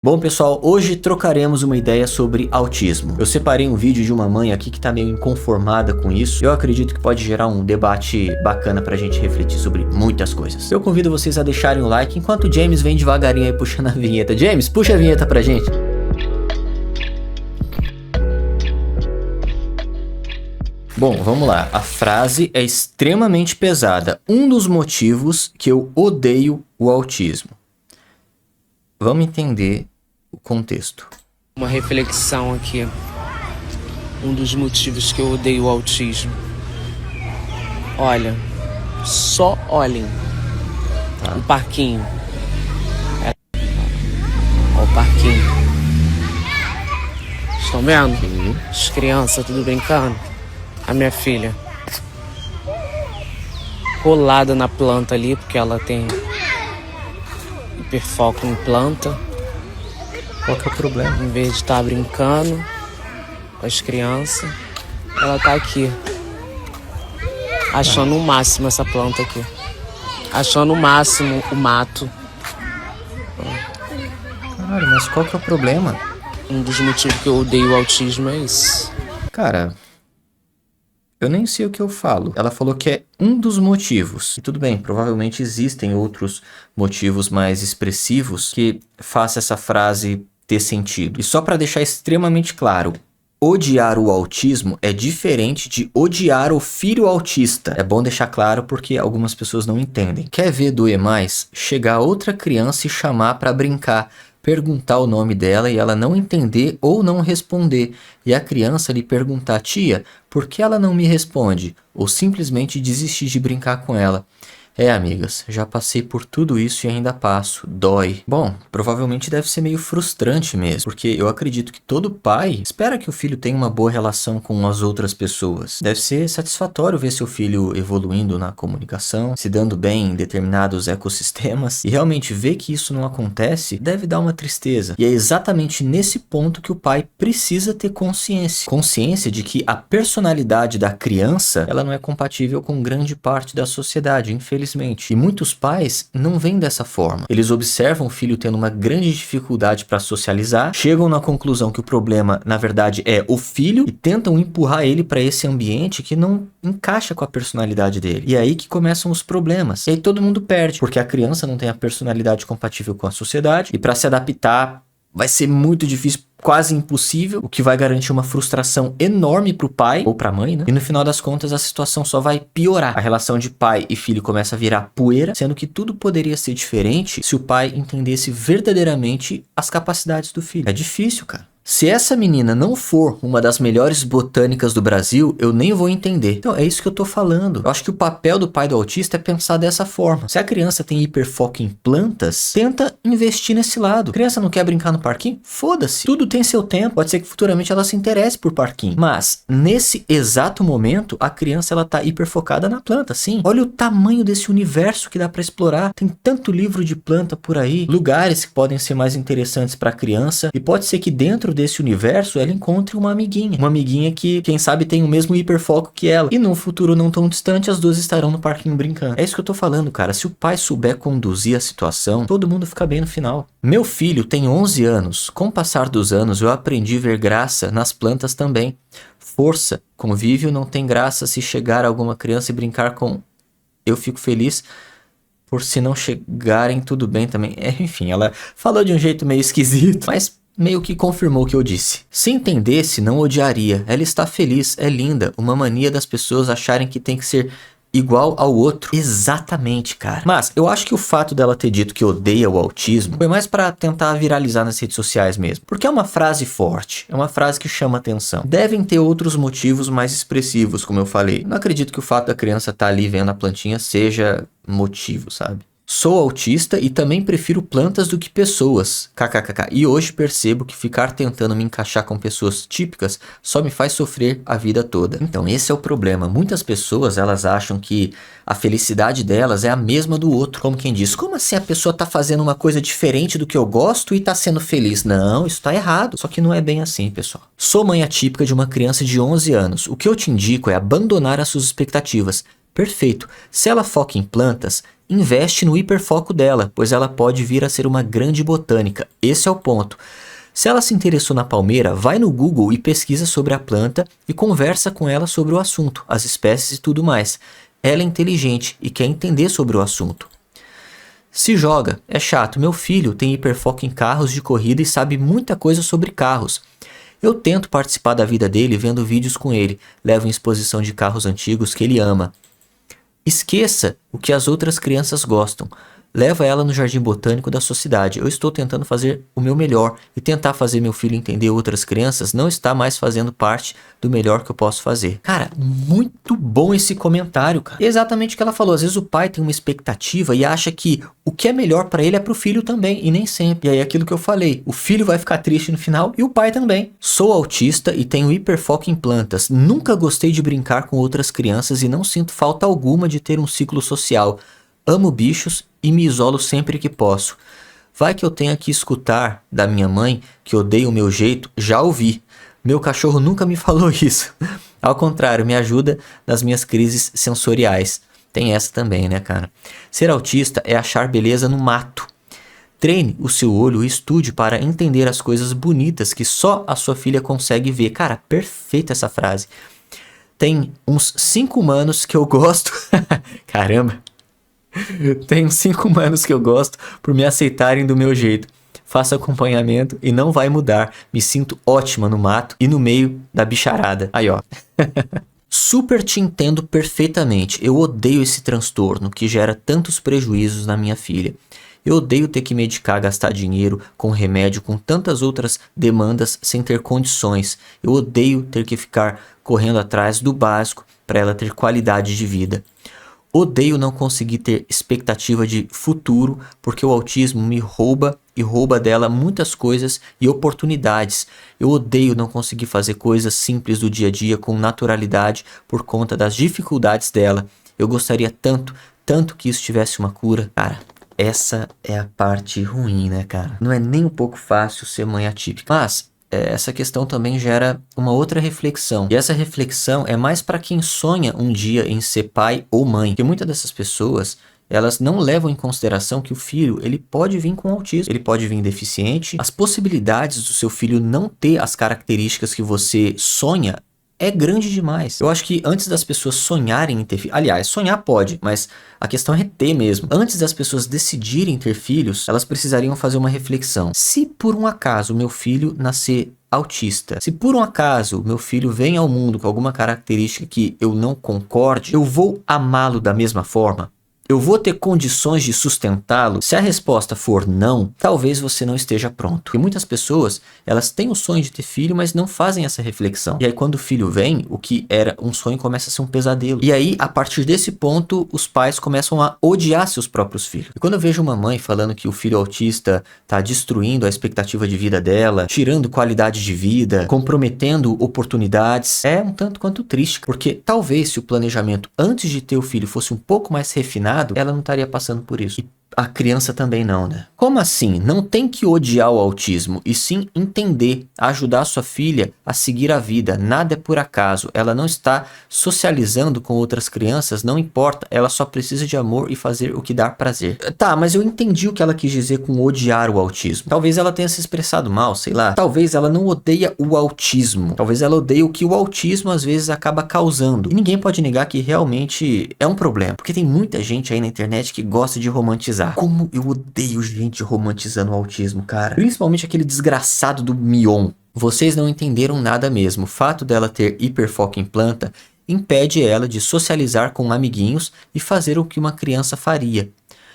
Bom pessoal, hoje trocaremos uma ideia sobre autismo. Eu separei um vídeo de uma mãe aqui que tá meio inconformada com isso. Eu acredito que pode gerar um debate bacana pra gente refletir sobre muitas coisas. Eu convido vocês a deixarem o like enquanto o James vem devagarinho aí puxando a vinheta. James, puxa a vinheta pra gente. Bom, vamos lá. A frase é extremamente pesada. Um dos motivos que eu odeio o autismo. Vamos entender o contexto. Uma reflexão aqui. Um dos motivos que eu odeio o autismo. Olha, só olhem o parquinho. Olha o parquinho. Estão vendo? As crianças tudo brincando. A minha filha rolada na planta ali, porque ela tem hiperfoco em planta. Qual que é o problema? Em vez de estar brincando com as crianças, ela tá aqui achando o máximo essa planta aqui, achando o máximo o mato. Caralho, mas qual que é o problema? Um dos motivos que eu odeio o autismo é isso. Cara, eu nem sei o que eu falo. Ela falou que é um dos motivos. E tudo bem, provavelmente existem outros motivos mais expressivos que façam essa frase ter sentido. E só para deixar extremamente claro, odiar o autismo é diferente de odiar o filho autista. É bom deixar claro porque algumas pessoas não entendem. Quer ver doer mais? Chegar outra criança e chamar para brincar, perguntar o nome dela e ela não entender ou não responder. E a criança lhe perguntar, tia, por que ela não me responde? Ou simplesmente desistir de brincar com ela. É, amigas, já passei por tudo isso e ainda passo. Dói. Bom, provavelmente deve ser meio frustrante mesmo, porque eu acredito que todo pai espera que o filho tenha uma boa relação com as outras pessoas. Deve ser satisfatório ver seu filho evoluindo na comunicação, se dando bem em determinados ecossistemas, e realmente ver que isso não acontece deve dar uma tristeza. E é exatamente nesse ponto que o pai precisa ter consciência. Consciência de que a personalidade da criança, ela não é compatível com grande parte da sociedade, infelizmente. E muitos pais não veem dessa forma. Eles observam o filho tendo uma grande dificuldade para socializar, chegam na conclusão que o problema, na verdade, é o filho e tentam empurrar ele para esse ambiente que não encaixa com a personalidade dele. E é aí que começam os problemas. E aí todo mundo perde, porque a criança não tem a personalidade compatível com a sociedade e para se adaptar vai ser muito difícil, quase impossível, o que vai garantir uma frustração enorme pro pai ou pra mãe, né? E no final das contas a situação só vai piorar. A relação de pai e filho começa a virar poeira, sendo que tudo poderia ser diferente se o pai entendesse verdadeiramente as capacidades do filho. É difícil, cara. Se essa menina não for uma das melhores botânicas do Brasil, eu nem vou entender. Então, é isso que eu tô falando. Eu acho que o papel do pai do autista é pensar dessa forma. Se a criança tem hiperfoco em plantas, tenta investir nesse lado. A criança não quer brincar no parquinho? Foda-se. Tudo tem seu tempo. Pode ser que futuramente ela se interesse por parquinho. Mas, nesse exato momento, a criança ela tá hiperfocada na planta, sim. Olha o tamanho desse universo que dá pra explorar. Tem tanto livro de planta por aí, lugares que podem ser mais interessantes pra criança. E pode ser que dentro desse universo ela encontre uma amiguinha que quem sabe tem o mesmo hiperfoco que ela, e num futuro não tão distante as duas estarão no parquinho brincando. É isso que eu tô falando, cara. Se o pai souber conduzir a situação, todo mundo fica bem no final. Meu filho tem 11 anos. Com o passar dos anos eu aprendi a ver graça nas plantas também. Força, convívio não tem graça se chegar alguma criança e brincar com eu fico feliz por se não chegarem tudo bem também. Enfim, ela falou de um jeito meio esquisito, mas meio que confirmou o que eu disse. Se entendesse, não odiaria. Ela está feliz, é linda. Uma mania das pessoas acharem que tem que ser igual ao outro. Exatamente, cara. Mas eu acho que o fato dela ter dito que odeia o autismo foi mais pra tentar viralizar nas redes sociais mesmo. Porque é uma frase forte, é uma frase que chama atenção. Devem ter outros motivos mais expressivos, como eu falei. Não acredito que o fato da criança estar ali vendo a plantinha seja motivo, sabe? Sou autista e também prefiro plantas do que pessoas, kkkk. E hoje percebo que ficar tentando me encaixar com pessoas típicas só me faz sofrer a vida toda. Então esse é o problema. Muitas pessoas elas acham que a felicidade delas é a mesma do outro. Como quem diz, como assim a pessoa tá fazendo uma coisa diferente do que eu gosto e tá sendo feliz? Não, isso tá errado. Só que não é bem assim, pessoal. Sou mãe atípica de uma criança de 11 anos. O que eu te indico é abandonar as suas expectativas. Perfeito. Se ela foca em plantas, investe no hiperfoco dela, pois ela pode vir a ser uma grande botânica. Esse é o ponto. Se ela se interessou na palmeira, vai no Google e pesquisa sobre a planta e conversa com ela sobre o assunto, as espécies e tudo mais. Ela é inteligente e quer entender sobre o assunto. Se joga, é chato. Meu filho tem hiperfoco em carros de corrida e sabe muita coisa sobre carros. Eu tento participar da vida dele vendo vídeos com ele, levo em exposição de carros antigos que ele ama. Esqueça o que as outras crianças gostam. Leva ela no jardim botânico da sua cidade. Eu estou tentando fazer o meu melhor e tentar fazer meu filho entender outras crianças não está mais fazendo parte do melhor que eu posso fazer. Cara, muito bom esse comentário, cara. Exatamente o que ela falou. Às vezes o pai tem uma expectativa e acha que o que é melhor pra ele é pro filho também, e nem sempre. E aí aquilo que eu falei, o filho vai ficar triste no final e o pai também. Sou autista e tenho hiperfoco em plantas. Nunca gostei de brincar com outras crianças e não sinto falta alguma de ter um ciclo social. Amo bichos e me isolo sempre que posso. Vai que eu tenha que escutar da minha mãe que odeia o meu jeito, já ouvi. Meu cachorro nunca me falou isso. Ao contrário, me ajuda nas minhas crises sensoriais. Tem essa também, né, cara? Ser autista é achar beleza no mato. Treine o seu olho e estude para entender as coisas bonitas que só a sua filha consegue ver. Cara, perfeita essa frase. Tem uns 5 humanos que eu gosto. Caramba. Tem uns 5 humanos que eu gosto por me aceitarem do meu jeito. Faço acompanhamento e não vai mudar. Me sinto ótima no mato e no meio da bicharada. Aí, ó. Super te entendo perfeitamente. Eu odeio esse transtorno que gera tantos prejuízos na minha filha. Eu odeio ter que medicar, gastar dinheiro com remédio, com tantas outras demandas sem ter condições. Eu odeio ter que ficar correndo atrás do básico para ela ter qualidade de vida. Odeio não conseguir ter expectativa de futuro, porque o autismo me rouba e rouba dela muitas coisas e oportunidades. Eu odeio não conseguir fazer coisas simples do dia a dia com naturalidade por conta das dificuldades dela. Eu gostaria tanto que isso tivesse uma cura. Cara, essa é a parte ruim, né, cara? Não é nem um pouco fácil ser mãe atípica. Mas essa questão também gera uma outra reflexão. E essa reflexão é mais para quem sonha um dia em ser pai ou mãe. Porque muitas dessas pessoas, elas não levam em consideração que o filho, ele pode vir com autismo, ele pode vir deficiente. As possibilidades do seu filho não ter as características que você sonha é grande demais. Eu acho que antes das pessoas sonharem em ter filhos, aliás, sonhar pode, mas a questão é ter mesmo. Antes das pessoas decidirem ter filhos, elas precisariam fazer uma reflexão. Se por um acaso meu filho nascer autista, se por um acaso meu filho vem ao mundo com alguma característica que eu não concorde, eu vou amá-lo da mesma forma? Eu vou ter condições de sustentá-lo? Se a resposta for não, talvez você não esteja pronto. Porque muitas pessoas, elas têm o sonho de ter filho, mas não fazem essa reflexão. E aí quando o filho vem, o que era um sonho começa a ser um pesadelo. E aí, a partir desse ponto, os pais começam a odiar seus próprios filhos. E quando eu vejo uma mãe falando que o filho autista está destruindo a expectativa de vida dela, tirando qualidade de vida, comprometendo oportunidades, é um tanto quanto triste. Porque talvez se o planejamento antes de ter o filho fosse um pouco mais refinado, ela não estaria passando por isso. E a criança também não, né? Como assim? Não tem que odiar o autismo, e sim entender, ajudar sua filha a seguir a vida. Nada é por acaso. Ela não está socializando com outras crianças, não importa. Ela só precisa de amor e fazer o que dá prazer. Tá, mas eu entendi o que ela quis dizer com odiar o autismo. Talvez ela tenha se expressado mal, sei lá. Talvez ela não odeia o autismo. Talvez ela odeie o que o autismo às vezes acaba causando. E ninguém pode negar que realmente é um problema. Porque tem muita gente aí na internet que gosta de romantizar. Como eu odeio gente romantizando o autismo, cara. Principalmente aquele desgraçado do Mion. Vocês não entenderam nada mesmo. O fato dela ter hiperfoco em planta impede ela de socializar com amiguinhos e fazer o que uma criança faria.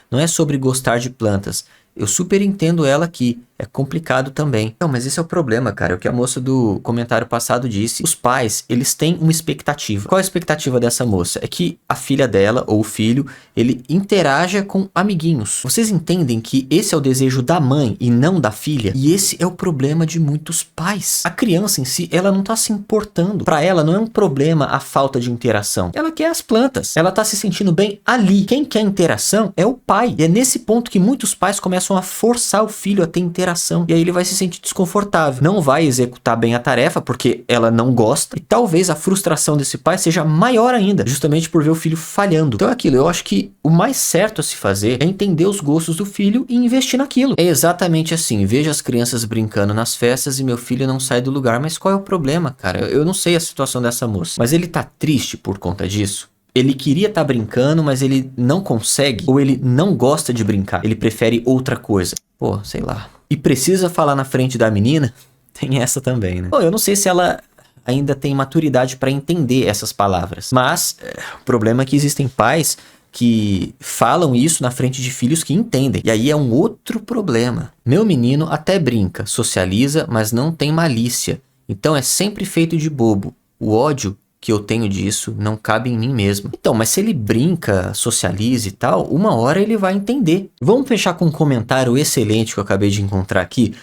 Não é sobre gostar de plantas. Eu super entendo ela aqui. É complicado também. Não, mas esse é o problema, cara. É o que a moça do comentário passado disse. Os pais, eles têm uma expectativa. Qual a expectativa dessa moça? É que a filha dela, ou o filho, ele interaja com amiguinhos. Vocês entendem que esse é o desejo da mãe e não da filha? E esse é o problema de muitos pais. A criança em si, ela não tá se importando. Pra ela, não é um problema a falta de interação. Ela quer as plantas. Ela tá se sentindo bem ali. Quem quer interação é o pai. E é nesse ponto que muitos pais começam a forçar o filho a ter interação interação. E aí ele vai se sentir desconfortável. Não vai executar bem a tarefa porque ela não gosta. E talvez a frustração desse pai seja maior ainda, justamente por ver o filho falhando. Então é aquilo, eu acho que o mais certo a se fazer é entender os gostos do filho e investir naquilo. É exatamente assim, vejo as crianças brincando nas festas e meu filho não sai do lugar, mas qual é o problema, cara? Eu não sei a situação dessa moça, mas ele tá triste por conta disso? Ele queria estar brincando, mas ele não consegue, ou ele não gosta de brincar, ele prefere outra coisa. Pô, sei lá. E precisa falar na frente da menina? Tem essa também, né? Pô, eu não sei se ela ainda tem maturidade para entender essas palavras, mas o problema é que existem pais que falam isso na frente de filhos que entendem. E aí é um outro problema. Meu menino até brinca, socializa, mas não tem malícia. Então é sempre feito de bobo. O ódio que eu tenho disso não cabe em mim mesmo. Então, mas se ele brinca, socializa e tal, uma hora ele vai entender. Vamos fechar com um comentário excelente que eu acabei de encontrar aqui.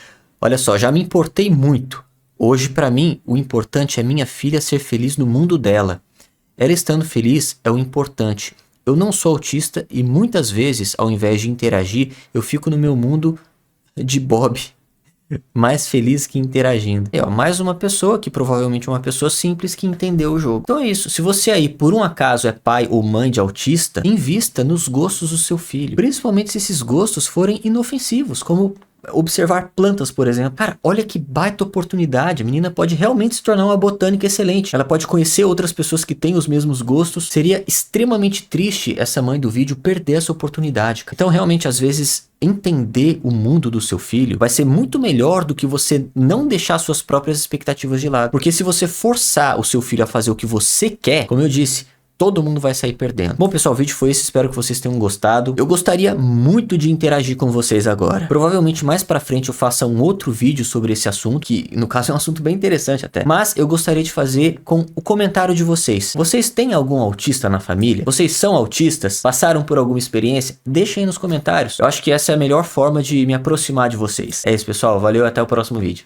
Olha só, já me importei muito. Hoje, pra mim, o importante é minha filha ser feliz no mundo dela. Ela estando feliz é o importante. Eu não sou autista e muitas vezes, ao invés de interagir, eu fico no meu mundo de Bob, mais feliz que interagindo. É, ó, mais uma pessoa que provavelmente é uma pessoa simples que entendeu o jogo. Então é isso. Se você aí, por um acaso, é pai ou mãe de autista, invista nos gostos do seu filho. Principalmente se esses gostos forem inofensivos, como observar plantas, por exemplo. Cara, olha que baita oportunidade. A menina pode realmente se tornar uma botânica excelente. Ela pode conhecer outras pessoas que têm os mesmos gostos. Seria extremamente triste essa mãe do vídeo perder essa oportunidade. Então, realmente, às vezes, entender o mundo do seu filho vai ser muito melhor do que você não deixar suas próprias expectativas de lado. Porque se você forçar o seu filho a fazer o que você quer, como eu disse, todo mundo vai sair perdendo. Bom, pessoal, o vídeo foi esse. Espero que vocês tenham gostado. Eu gostaria muito de interagir com vocês agora. Provavelmente mais pra frente eu faça um outro vídeo sobre esse assunto, que no caso é um assunto bem interessante até. Mas eu gostaria de fazer com o comentário de vocês. Vocês têm algum autista na família? Vocês são autistas? Passaram por alguma experiência? Deixem aí nos comentários. Eu acho que essa é a melhor forma de me aproximar de vocês. É isso, pessoal. Valeu e até o próximo vídeo.